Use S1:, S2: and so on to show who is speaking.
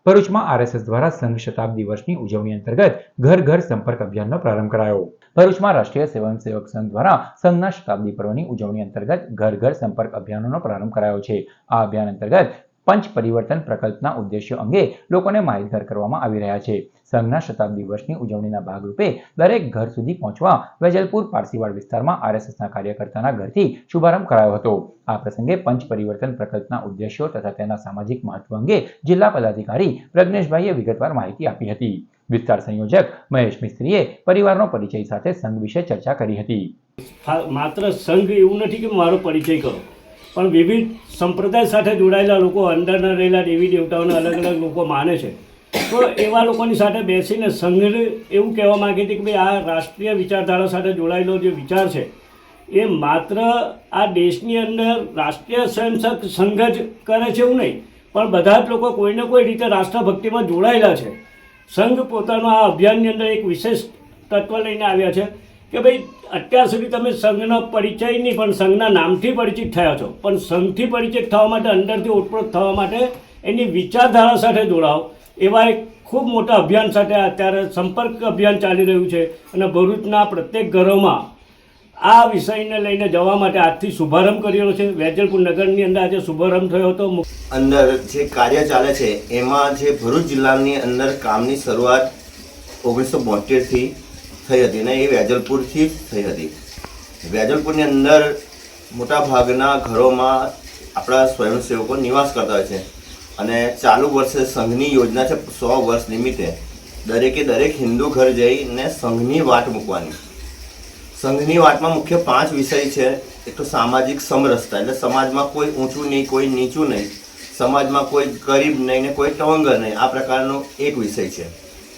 S1: ભરૂચમાં આરએસએસ દ્વારા સંઘ શતાબ્દી વર્ષની ઉજવણી અંતર્ગત ઘર ઘર સંપર્ક અભિયાનનો પ્રારંભ કરાયો। ભરૂચમાં રાષ્ટ્રીય સ્વયંસેવક સંઘ દ્વારા સંઘના શતાબ્દી પર્વની ઉજવણી અંતર્ગત ઘર ઘર સંપર્ક અભિયાનનો પ્રારંભ કરાયો છે। આ અભિયાન અંતર્ગત પંચ પરિવર્તન પ્રકલ્પના ઉદ્દેશ્યો અંગે લોકોને માહિતગાર કરવામાં આવી રહ્યા છે। સંઘના શતાબ્દી વર્ષની ઉજવણીના ભાગરૂપે દરેક ઘર સુધી પહોંચવા વેજલપુર પારસીવાડ વિસ્તારમાં આરએસએસના કાર્યકર્તાના ઘરથી શુભારંભ કરાયો હતો। આ પ્રસંગે પંચ પરિવર્તન પ્રકલ્પના ઉદ્દેશ્યો તથા તેના સામાજિક મહત્વ અંગે જિલ્લા પદાધિકારી પ્રજ્ઞેશભાઈએ વિગતવાર માહિતી આપી હતી। વિસ્તાર સંયોજક મહેશ મિસ્ત્રીએ પરિવારનો પરિચય સાથે સંઘ વિશે ચર્ચા કરી હતી।
S2: માત્ર સંઘ એવું નથી કે મારો પરિચય કરો, પણ વિવિધ સંપ્રદાય સાથે જોડાયેલા લોકો, અંદરના રહેલા દેવી દેવતાઓને અલગ અલગ લોકો માને છે, તો એવા લોકોની સાથે બેસીને સંઘ એવું કહેવા માગે છે કે ભાઈ આ રાષ્ટ્રીય વિચારધારા સાથે જોડાયેલો જે વિચાર છે એ માત્ર આ દેશની અંદર રાષ્ટ્રીય સ્વયંસેવક સંઘ જ કરે છે એવું નહીં, પણ બધા જ લોકો કોઈને કોઈ રીતે રાષ્ટ્રભક્તિમાં જોડાયેલા છે। સંઘ પોતાનો આ અભિયાનની અંદર એક વિશેષ તત્વ લઈને આવ્યા છે કે ભાઈ અત્યાર સુધી તમે સંઘનો પરિચય નહીં પણ સંઘના નામથી પરિચિત થયા છો, પણ સંઘથી પરિચિત થવા માટે, અંદરથી ઓતપ્રોત થવા માટે એની વિચારધારા સાથે જોડાઓ, એવા એક ખૂબ મોટા અભિયાન સાથે અત્યારે સંપર્ક અભિયાન ચાલી રહ્યું છે। અને ભરૂચના પ્રત્યેક ઘરોમાં આ વિષયને લઈને જવા માટે આજથી શુભારંભ કર્યો છે। વેજલપુર નગરની અંદર આજે શુભારંભ થયો હતો।
S3: અંદર જે કાર્ય ચાલે છે એમાં જે ભરૂચ જિલ્લાની અંદર કામની શરૂઆત 1972થી થઈ હતી ને એ વેજલપુરથી જ થઈ હતી। વેજલપુરની અંદર મોટાભાગના ઘરોમાં આપણા સ્વયંસેવકો નિવાસ કરતા હોય છે અને ચાલુ વર્ષે સંઘની યોજના છે 100 વર્ષ નિમિત્તે દરેકે દરેક હિન્દુ ઘર જઈને સંઘની વાટ મૂકવાની। સંઘની વાટમાં મુખ્ય 5 વિષય છે। એક તો સામાજિક સમરસતા, એટલે સમાજમાં કોઈ ઊંચું નહીં, કોઈ નીચું નહીં, સમાજમાં કોઈ ગરીબ નહીં ને કોઈ ટવંગર નહીં, આ પ્રકારનો એક વિષય છે।